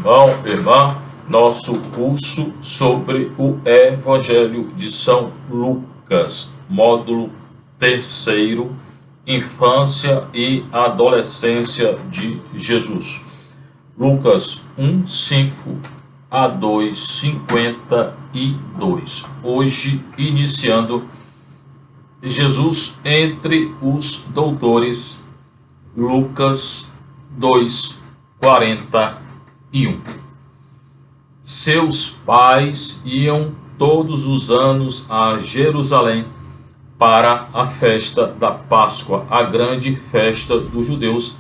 irmão, irmã, nosso curso sobre o Evangelho de São Lucas, módulo 3º, Infância e Adolescência de Jesus. Lucas 1:5 a 2:52. Hoje, iniciando Jesus entre os doutores, Lucas 2:41. Seus pais iam todos os anos a Jerusalém para a festa da Páscoa, a grande festa dos judeus,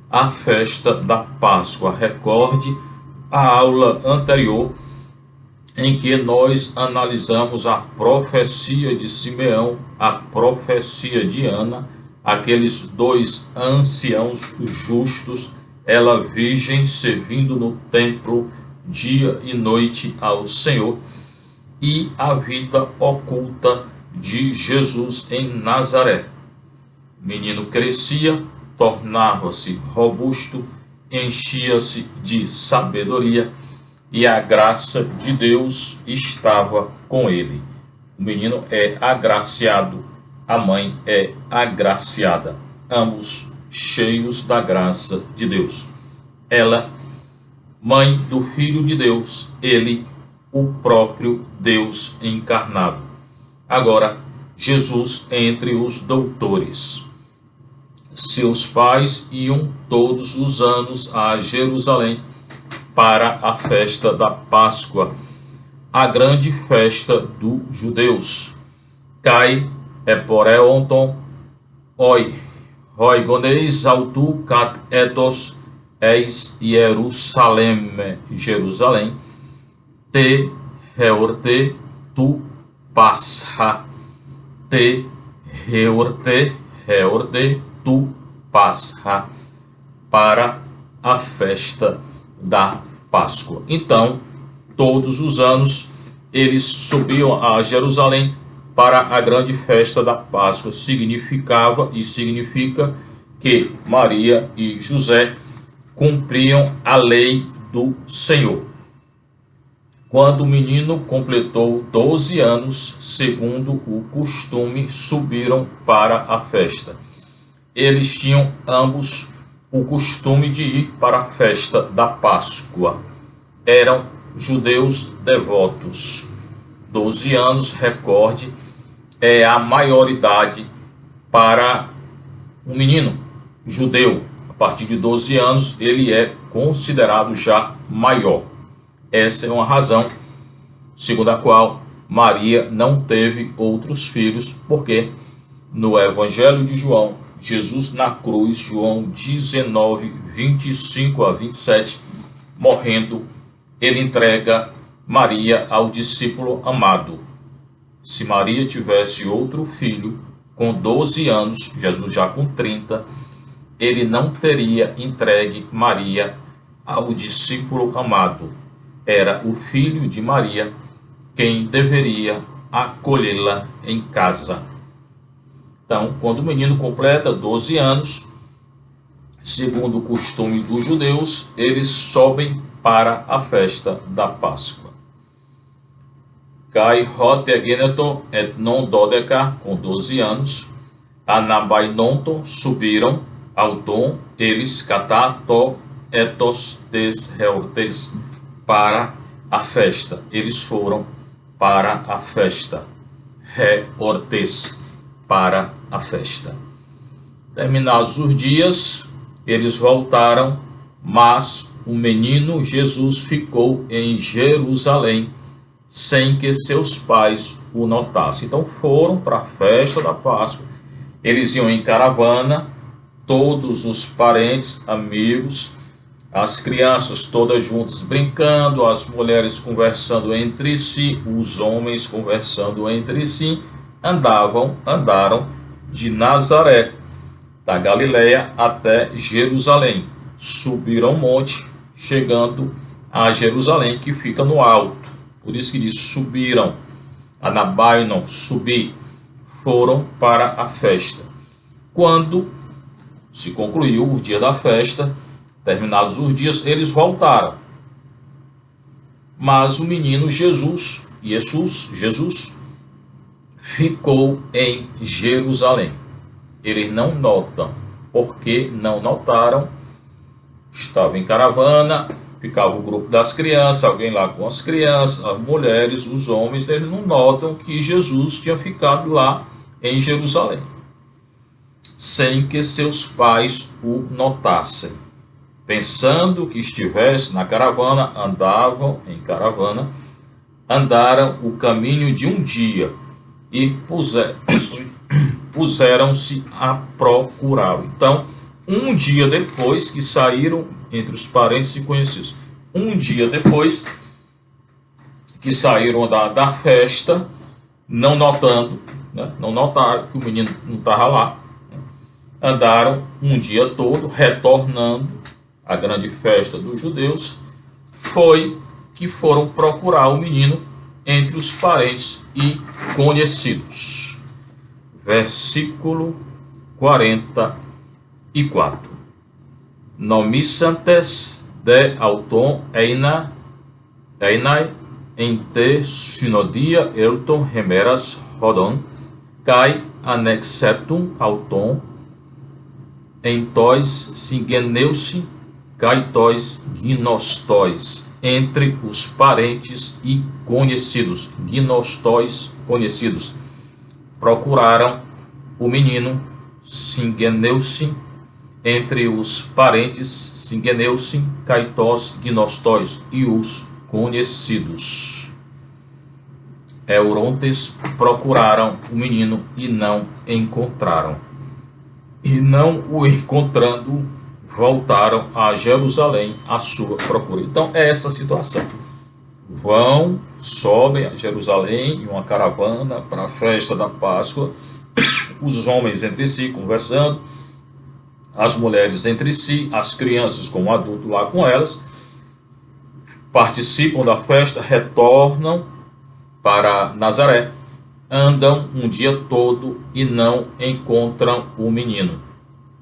a festa da Páscoa. Recorde a aula anterior em que nós analisamos a profecia de Simeão, a profecia de Ana, aqueles dois anciãos justos, ela virgem servindo no templo dia e noite ao Senhor, e a vida oculta de Jesus em Nazaré. O menino crescia, tornava-se robusto, enchia-se de sabedoria, e a graça de Deus estava com ele. O menino é agraciado, a mãe é agraciada, ambos cheios da graça de Deus. Ela, mãe do Filho de Deus, ele, o próprio Deus encarnado. Agora, Jesus entre os doutores. Seus pais iam todos os anos a Jerusalém para a festa da Páscoa, a grande festa dos judeus. Kai eporeonton oi goneis autu cat etos eis Jerusalem te heorte tu pascha te heorte tu pascha, para a festa da Páscoa. Então, todos os anos eles subiam a Jerusalém para a grande festa da Páscoa. Significava e significa que Maria e José cumpriam a lei do Senhor. Quando o menino completou 12 anos, segundo o costume, subiram para a festa. Eles tinham ambos o costume de ir para a festa da Páscoa. Eram judeus devotos. 12 anos, recorde, é a maioridade para um menino judeu. A partir de 12 anos, ele é considerado já maior. Essa é uma razão segundo a qual Maria não teve outros filhos, porque no Evangelho de João, Jesus na cruz, João 19:25-27, morrendo, ele entrega Maria ao discípulo amado. Se Maria tivesse outro filho, com 12 anos, Jesus já com 30, ele não teria entregue Maria ao discípulo amado. Era o filho de Maria quem deveria acolhê-la em casa. Então, quando o menino completa 12 anos, segundo o costume dos judeus, eles sobem para a festa da Páscoa. Kai hotegeneto et non dodeca, com 12 anos, anabainonton, subiram, auton, eles katato etos tes heortes, para a festa. Eles foram para a festa. Heortes, para a festa. Terminados os dias, eles voltaram, mas o menino Jesus ficou em Jerusalém, sem que seus pais o notassem. Então foram para a festa da Páscoa. Eles iam em caravana, todos os parentes, amigos, as crianças todas juntas brincando, as mulheres conversando entre si, os homens conversando entre si. Andaram de Nazaré, da Galileia até Jerusalém. Subiram o monte, chegando a Jerusalém, que fica no alto. Por isso que diz subiram. Anabainon, subir. Foram para a festa. Quando se concluiu o dia da festa, terminados os dias, eles voltaram. Mas o menino Jesus ficou em Jerusalém. Eles não notam, porque não notaram. Estava em caravana, ficava o grupo das crianças, alguém lá com as crianças, as mulheres, os homens. Eles não notam que Jesus tinha ficado lá em Jerusalém, sem que seus pais o notassem. Pensando que estivesse na caravana, andaram o caminho de um dia e puseram-se a procurá-lo. Então, um dia depois que saíram entre os parentes e conhecidos, um dia depois que saíram da festa, não notando, não notaram que o menino não estava lá, andaram um dia todo, retornando à grande festa dos judeus, foi que foram procurar o menino entre os parentes e conhecidos. Versículo 44. Nomissantes de auton einai ente synodia elton hemeras rodon, kai annexetum auton entois singeneusi, kai tois gnostóis, entre os parentes e conhecidos. Gnostóis, conhecidos. Procuraram o menino, singeneusi, entre os parentes, singeneusi, kaitós, gnostóis, e os conhecidos. Eurontes procuraram o menino e não encontraram. E não o encontrando, voltaram a Jerusalém à sua procura. Então é essa a situação. Sobem a Jerusalém em uma caravana para a festa da Páscoa, os homens entre si conversando, as mulheres entre si, as crianças com o adulto lá com elas, participam da festa, retornam para Nazaré, andam um dia todo e não encontram o menino,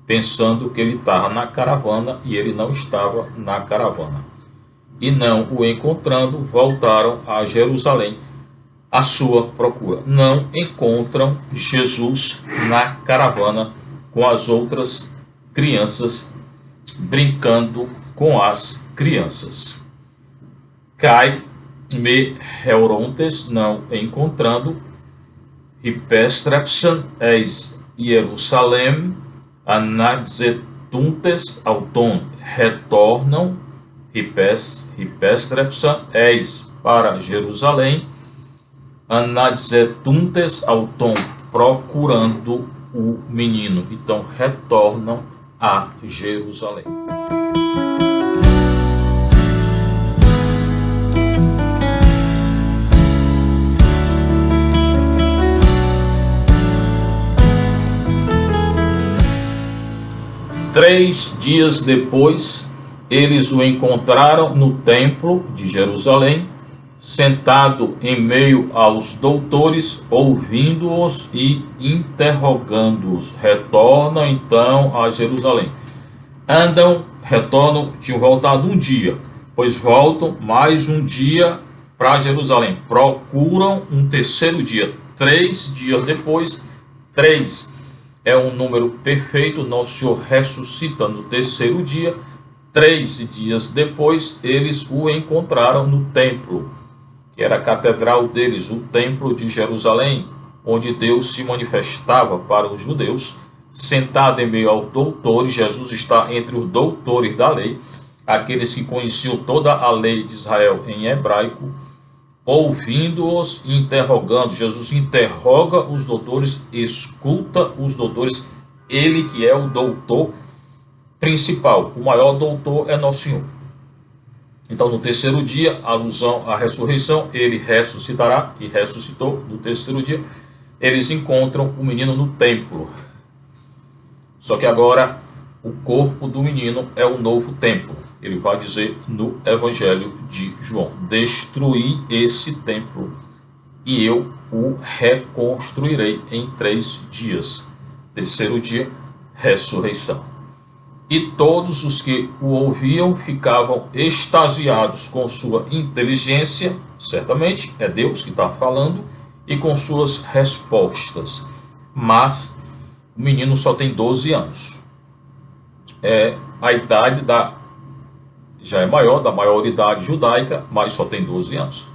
pensando que ele estava na caravana e ele não estava na caravana. E não o encontrando, voltaram a Jerusalém à sua procura. Não encontram Jesus na caravana com as outras crianças, brincando com as crianças. Cai me Eurontes, não encontrando, Hipestrepsan eis Jerusalém, Anadzetuntes auton, retornam, Hipestrepsan eis para Jerusalém, Anadzetuntes auton, procurando o menino. Então retornam a Jerusalém. Três dias depois, eles o encontraram no templo de Jerusalém, sentado em meio aos doutores, ouvindo-os e interrogando-os. Retornam então a Jerusalém. Retornam, tinham voltado um dia, pois voltam mais um dia para Jerusalém. Procuram um terceiro dia. 3 dias depois, 3 é um número perfeito. Nosso Senhor ressuscita no terceiro dia. 3 dias depois, eles o encontraram no templo, que era a catedral deles, o templo de Jerusalém, onde Deus se manifestava para os judeus, sentado em meio aos doutores. Jesus está entre os doutores da lei, aqueles que conheciam toda a lei de Israel em hebraico, ouvindo-os e interrogando. Jesus interroga os doutores, escuta os doutores, ele que é o doutor principal, o maior doutor é Nosso Senhor. Então, no terceiro dia, alusão à ressurreição, ele ressuscitará, e ressuscitou no terceiro dia. Eles encontram o menino no templo. Só que agora, o corpo do menino é o novo templo. Ele vai dizer no Evangelho de João: destruí esse templo e eu o reconstruirei em 3 dias. Terceiro dia, ressurreição. E todos os que o ouviam ficavam extasiados com sua inteligência, certamente é Deus que está falando, e com suas respostas. Mas o menino só tem 12 anos. A idade já é maior, da maioridade judaica, mas só tem 12 anos.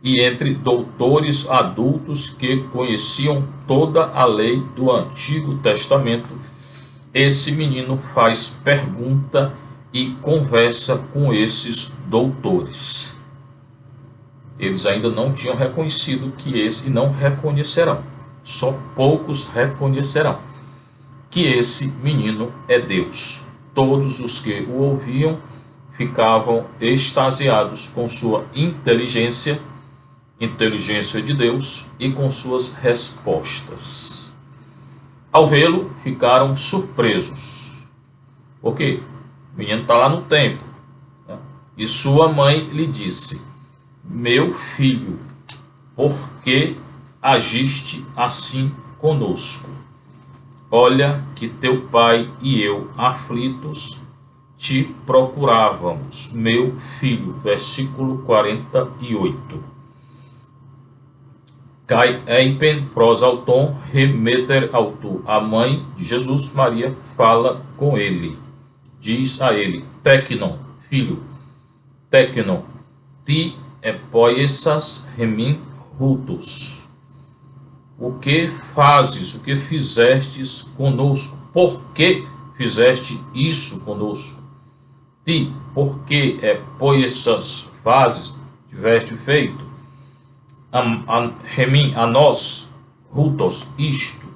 E entre doutores adultos que conheciam toda a lei do Antigo Testamento, esse menino faz pergunta e conversa com esses doutores. Eles ainda não tinham reconhecido que esse, e não reconhecerão, só poucos reconhecerão que esse menino é Deus. Todos os que o ouviam ficavam extasiados com sua inteligência de Deus, e com suas respostas. Ao vê-lo, ficaram surpresos. Por quê? O menino está lá no templo, né? E sua mãe lhe disse: meu filho, por que agiste assim conosco? Olha que teu pai e eu, aflitos, te procurávamos, meu filho. Versículo 48. Cai eipen prosauton remeter autu. A mãe de Jesus, Maria, fala com ele. Diz a ele: Tecnon, filho, Tecnon, ti epoiessas remin rutus. O que fazes, o que fizestes conosco? Por que fizeste isso conosco? Ti, por que epoiessas fazes, tiveste feito? Remin, a nós, rutos, isto.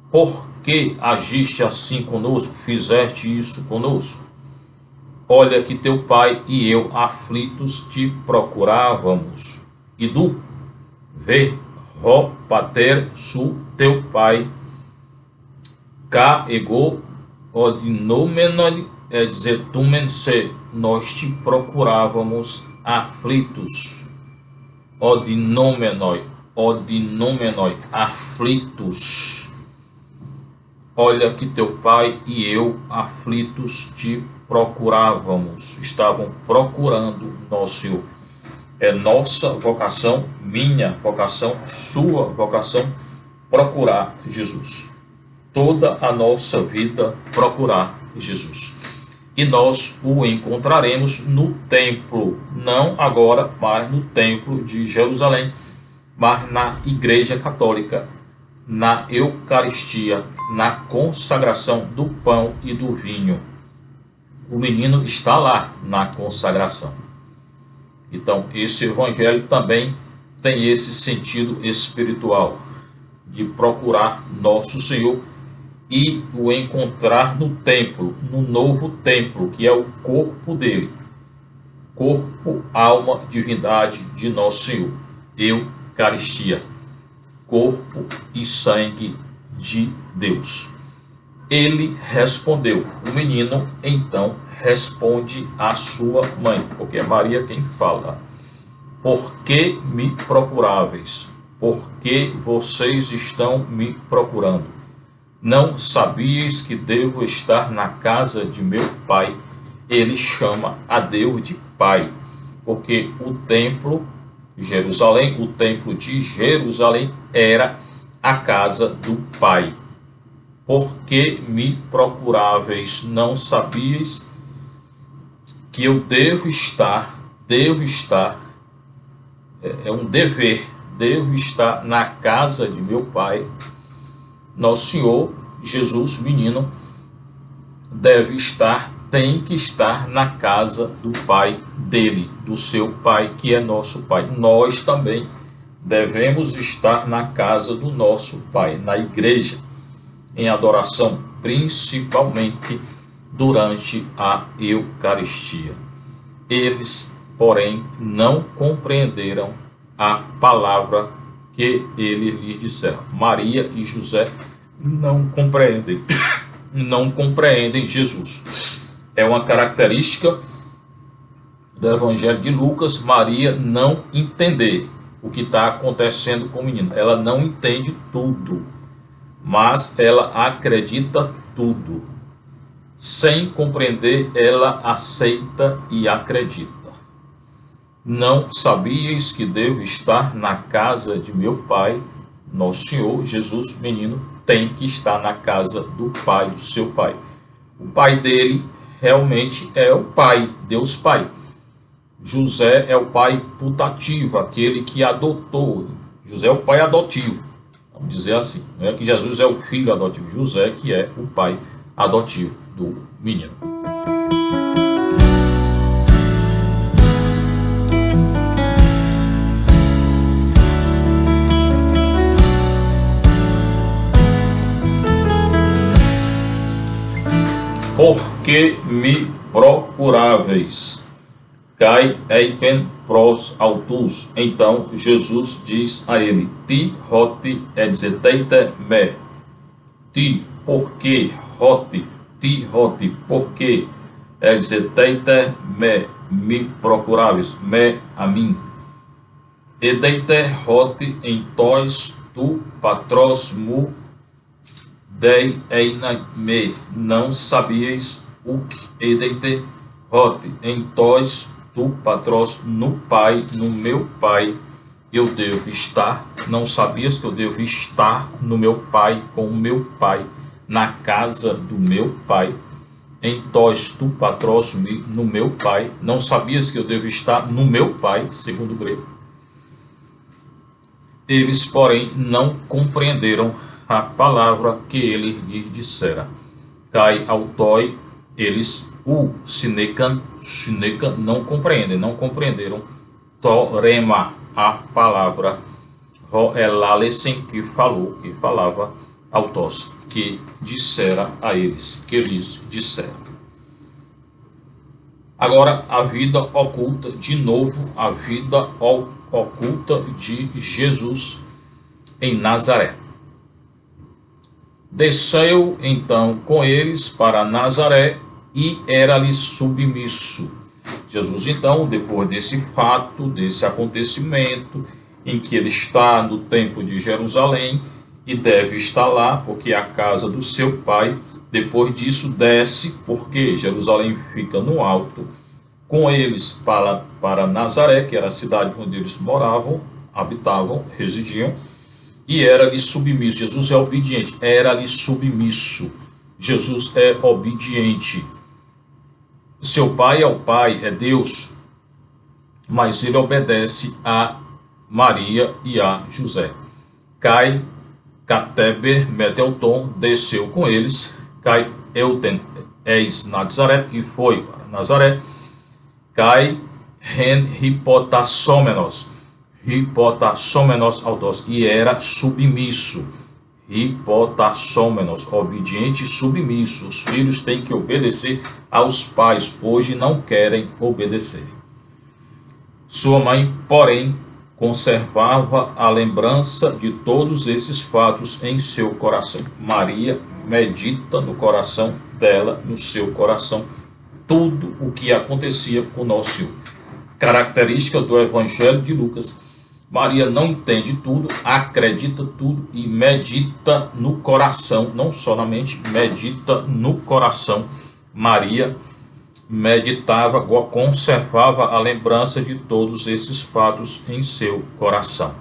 Por que agiste assim conosco, fizeste isso conosco? Olha que teu pai e eu, aflitos, te procurávamos. E do vê, ro pater su, teu pai, cá ego odinomenoi, é dizer, tumen se, nós te procurávamos aflitos. Odinomenoi, aflitos. Olha que teu pai e eu, aflitos, te procurávamos. Estavam procurando nosso Senhor. É nossa vocação, minha vocação, sua vocação, procurar Jesus. Toda a nossa vida procurar Jesus. E nós o encontraremos no templo, não agora, mas no templo de Jerusalém, mas na Igreja Católica, na Eucaristia, na consagração do pão e do vinho. O menino está lá na consagração. Então, esse evangelho também tem esse sentido espiritual, de procurar nosso Senhor e o encontrar no templo, no novo templo, que é o corpo dele. Corpo, alma, divindade de nosso Senhor. Eucaristia. Corpo e sangue de Deus. Ele respondeu. O menino, então, responde à sua mãe, porque é Maria quem fala. Por que me procuráveis? Por que vocês estão me procurando? Não sabíeis que devo estar na casa de meu pai? Ele chama a Deus de pai, porque o templo de Jerusalém era a casa do pai. Por que me procuráveis? Não sabíeis que eu devo estar, é um dever, devo estar na casa de meu pai. Nosso Senhor Jesus, menino, tem que estar na casa do pai dele, do seu pai, que é nosso pai. Nós também devemos estar na casa do nosso pai, na igreja, em adoração, principalmente durante a Eucaristia. Eles, porém, não compreenderam a palavra que ele lhes dissera. Maria e José não compreendem Jesus. É uma característica do Evangelho de Lucas, Maria não entender o que está acontecendo com o menino. Ela não entende tudo, mas ela acredita tudo. Sem compreender, ela aceita e acredita. Não sabíeis que devo estar na casa de meu pai? Nosso Senhor Jesus, menino, tem que estar na casa do pai, do seu pai. O pai dele realmente é o pai, Deus Pai. José é o pai putativo, aquele que adotou. José é o pai adotivo, vamos dizer assim. Não é que Jesus é o filho adotivo, José que é o pai adotivo do menino. Porque me procuráveis? Cai eipen pros autus. Então Jesus diz a ele: Ti roti exeteite me. Ti, porque, roti, ti roti, porque, exeteite me procuráveis, me a mim. Edeite roti em tois tu patros mu dei eina me. Não sabíeis o que edeite roti em tois tu patros no pai, no meu pai eu devo estar. Não sabias que eu devo estar no meu pai, com o meu pai, na casa do meu pai? Em tois tu patros me, no meu pai. Não sabias que eu devo estar no meu pai, segundo o grego. Eles, porém, não compreenderam a palavra que ele lhes dissera. Cai autoi, eles o sinecan, não compreendem, não compreenderam. Torema, a palavra roelalesen, que falava autos, que dissera a eles, que lhes dissera. Agora a vida oculta, de novo a vida oculta de Jesus em Nazaré. Desceu então com eles para Nazaré e era-lhe submisso. Jesus então, depois desse fato, desse acontecimento, em que ele está no templo de Jerusalém e deve estar lá, porque é a casa do seu pai, depois disso desce, porque Jerusalém fica no alto, com eles para Nazaré, que era a cidade onde eles moravam, habitavam, residiam, e era-lhe submisso. Jesus é obediente, era-lhe submisso. Jesus é obediente. Seu pai é o pai, é Deus, mas ele obedece a Maria e a José. Cai, cateber, metelton, desceu com eles. Cai, euten, eis Nazaré, e foi para Nazaré. Cai, ren, hipotassômenos autos, e era submisso. Hipotassômenos, obediente e submisso. Os filhos têm que obedecer aos pais, hoje não querem obedecer. Sua mãe, porém, conservava a lembrança de todos esses fatos em seu coração. Maria medita no coração dela, no seu coração, tudo o que acontecia com nosso Senhor. Característica do Evangelho de Lucas: Maria não entende tudo, acredita tudo e medita no coração, não só na mente, medita no coração. Maria meditava, conservava a lembrança de todos esses fatos em seu coração.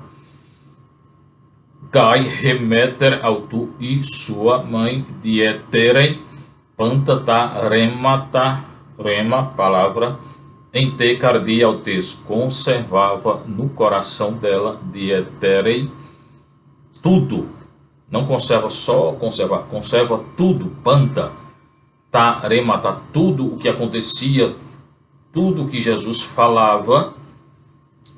Cai remeter autu, e sua mãe dieterem pantata remata, rema, palavra, em te cardia autes, conservava no coração dela, dieterei, tudo. Não conserva só, conserva tudo, panta, tá, remata, tudo o que acontecia, tudo o que Jesus falava,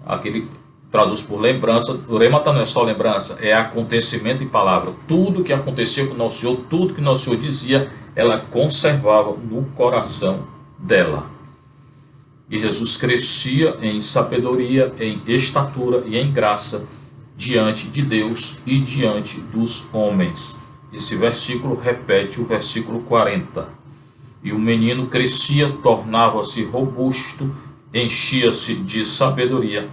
aquele traduz por lembrança. O remata não é só lembrança, é acontecimento e palavra. Tudo que acontecia com Nosso Senhor, tudo que Nosso Senhor dizia, ela conservava no coração dela. E Jesus crescia em sabedoria, em estatura e em graça diante de Deus e diante dos homens. Esse versículo repete o versículo 40. E o menino crescia, tornava-se robusto, enchia-se de sabedoria,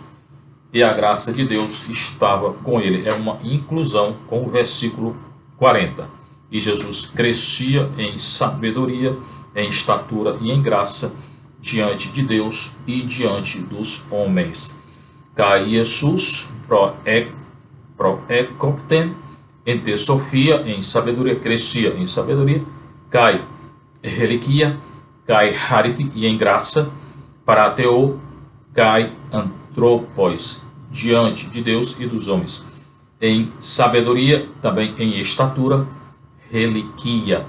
e a graça de Deus estava com ele. É uma inclusão com o versículo 40. E Jesus crescia em sabedoria, em estatura e em graça diante de Deus e diante dos homens. Cai Jesus pro ecopten, em Sofia, em sabedoria, crescia em sabedoria, cai reliquia, cai hariti, e em graça, parateo, cai antropos, diante de Deus e dos homens. Em sabedoria, também em estatura, reliquia,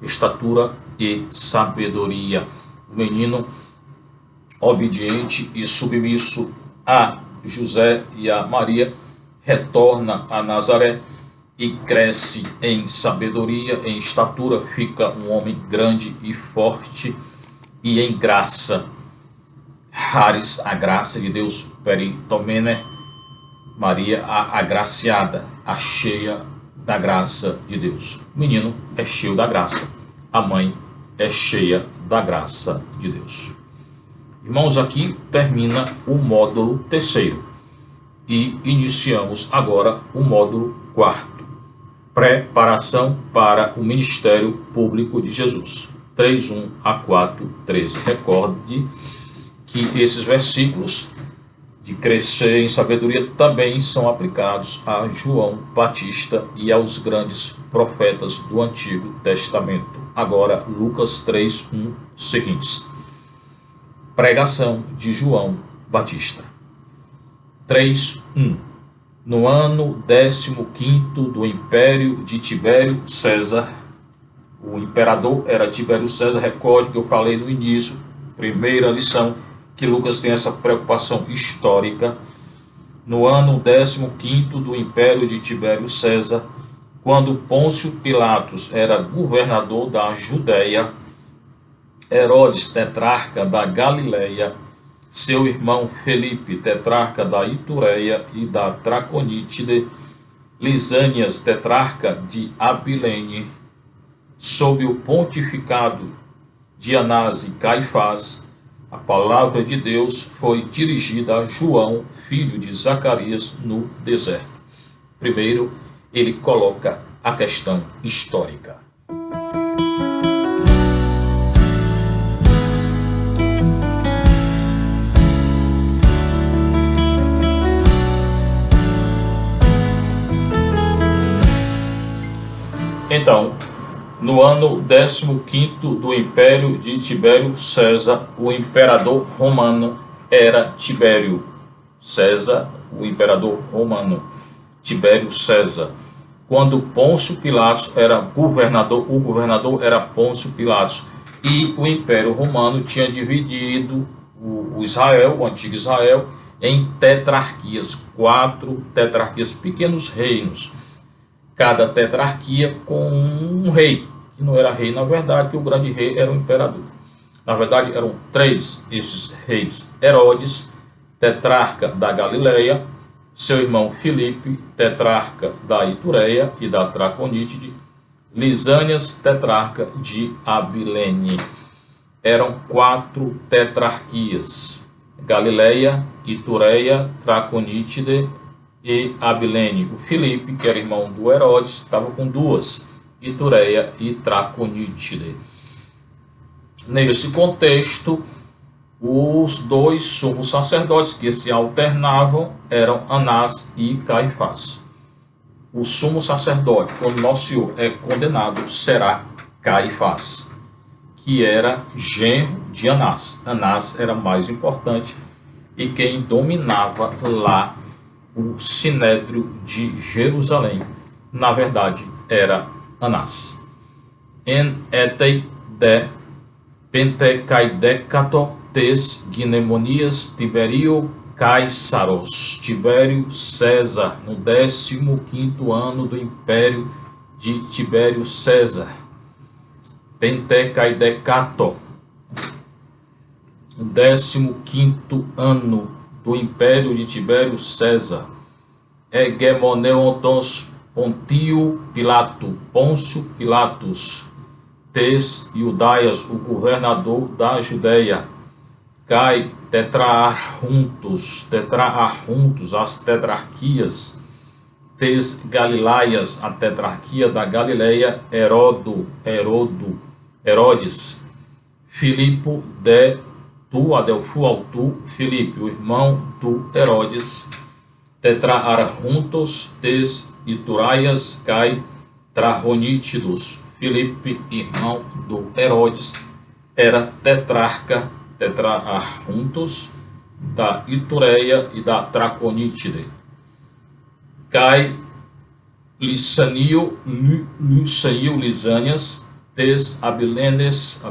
estatura e sabedoria. O menino obediente e submisso a José e a Maria retorna a Nazaré e cresce em sabedoria, em estatura, fica um homem grande e forte, e em graça, Haris, a graça de Deus, peritomene, Maria, a agraciada, a cheia da graça de Deus. O menino é cheio da graça, a mãe é cheia da graça de Deus. Irmãos, aqui termina o módulo 3º e iniciamos agora o módulo 4º. Preparação para o ministério público de Jesus. 3:1 a 4:13. Recorde que esses versículos de crescer em sabedoria também são aplicados a João Batista e aos grandes profetas do Antigo Testamento. Agora, Lucas 3:1 seguintes. Pregação de João Batista. 3:1. No ano 15º do império de Tibério César, o imperador era Tibério César. Recorde que eu falei no início, primeira lição, que Lucas tem essa preocupação histórica. No ano 15º do império de Tibério César, quando Pôncio Pilatos era governador da Judéia, Herodes, tetrarca da Galileia, seu irmão Felipe, tetrarca da Itureia e da Traconítide, Lisânias, tetrarca de Abilene, sob o pontificado de Anás e Caifás, a palavra de Deus foi dirigida a João, filho de Zacarias, no deserto. Primeiro, ele coloca a questão histórica. Então, no ano 15º do império de Tibério César, o imperador romano era Tibério César, o imperador romano Tibério César. Quando Pôncio Pilatos era governador, o governador era Pôncio Pilatos. E o Império Romano tinha dividido o Israel, o antigo Israel, em tetrarquias, 4 tetrarquias, pequenos reinos. Cada tetrarquia com um rei, que não era rei na verdade, que o grande rei era o imperador. Na verdade eram 3 esses reis: Herodes, tetrarca da Galileia, seu irmão Filipe, tetrarca da Itureia e da Traconítide, Lisânias, tetrarca de Abilene. Eram 4 tetrarquias: Galileia, Itureia, Traconítide e Abilene. O Filipe, que era irmão do Herodes, estava com 2, Itureia e Traconítide. Nesse contexto, os 2 sumos sacerdotes que se alternavam eram Anás e Caifás. O sumo sacerdote, quando Nosso Senhor é condenado, será Caifás, que era genro de Anás. Anás era mais importante e quem dominava lá o Sinédrio de Jerusalém, na verdade, era Anás. En etei de Pentecaidecato tes Ginemonias Tiberio Caesaros. Tibério César, no 15º ano do império de Tibério César. Pentecaidecato, no 15º ano do império de Tibério César. Hegemoneontos Pontio Pilato, Pôncio Pilatos, tes Iudaias, o governador da Judéia. Cai tetraarruntos, as tetrarquias, tes Galilaias, a tetrarquia da Galileia, Herodes, Filipo de tu Adelfu Altu, Filipe, o irmão do Herodes, tetraarchuntos tes Ituraias cai Trahonítidos. Filipe, irmão do Herodes, era tetraarchuntos da Itureia e da Traconítide. Cai Lisânio Lisânias tes Abilenes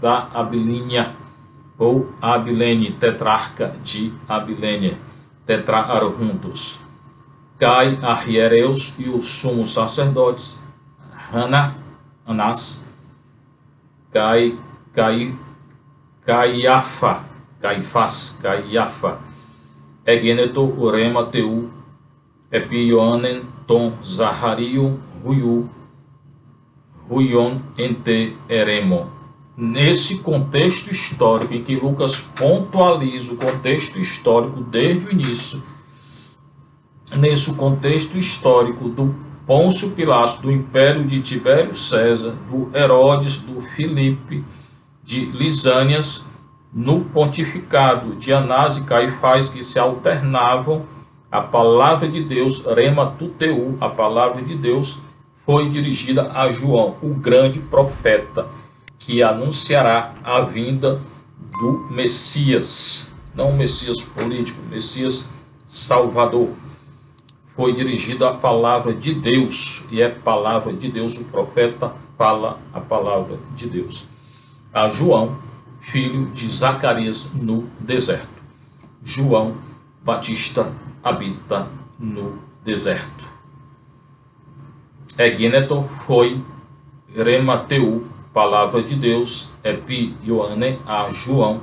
da Abilinia, ou Abilene, tetrarca de Abilene, tetraarchuntos. Cai Arhiereus e os sumos sacerdotes, Anás, Caifás, Egêneto, Urema, Teu, Epioanen, Tom, Zahario, Ruion, Ente, Eremo. Nesse contexto histórico em que Lucas pontualiza o contexto histórico desde o início, nesse contexto histórico do Pôncio Pilatos, do Império de Tibério César, do Herodes, do Filipe, de Lisânias, no pontificado de Anás e Caifás, que se alternavam, a palavra de Deus, Rema Tuteu, a palavra de Deus, foi dirigida a João, o grande profeta, que anunciará a vinda do Messias, não o Messias político, o Messias Salvador. Foi dirigida a palavra de Deus, e é palavra de Deus, o profeta fala a palavra de Deus. A João, filho de Zacarias, no deserto. João Batista habita no deserto. Egêneto foi Remateu, palavra de Deus, Epi Ioane, a João,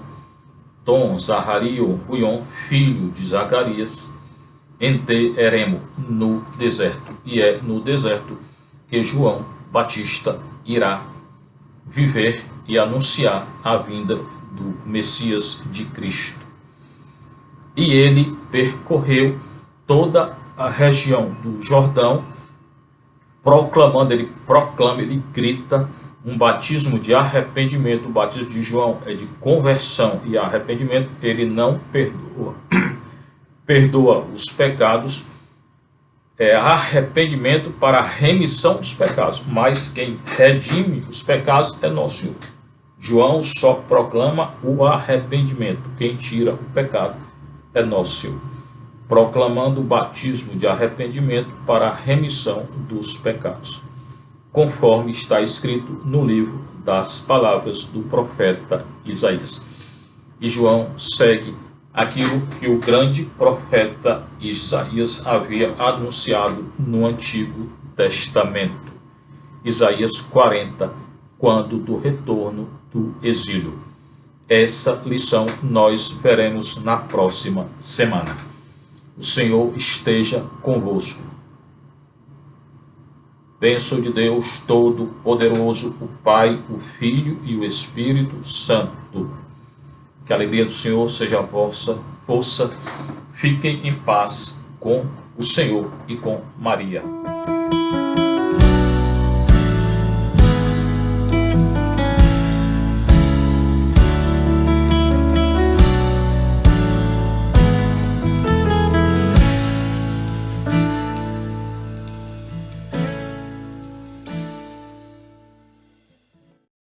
Tom, Zahario, Ruion, filho de Zacarias, Ente Eremo, no deserto. E é no deserto que João Batista irá viver e anunciar a vinda do Messias de Cristo. E ele percorreu toda a região do Jordão, proclamando, ele proclama, ele grita um batismo de arrependimento. O batismo de João é de conversão e arrependimento. Ele não perdoa os pecados, é arrependimento para a remissão dos pecados, mas quem redime os pecados é nosso Senhor. João só proclama o arrependimento, quem tira o pecado é nosso Senhor, proclamando o batismo de arrependimento para a remissão dos pecados, conforme está escrito no livro das palavras do profeta Isaías. E João segue aquilo que o grande profeta Isaías havia anunciado no Antigo Testamento. Isaías 40, quando do retorno do exílio. Essa lição nós veremos na próxima semana. O Senhor esteja convosco. Bênção de Deus Todo-Poderoso, o Pai, o Filho e o Espírito Santo. Que a alegria do Senhor seja a vossa força. Fiquem em paz com o Senhor e com Maria.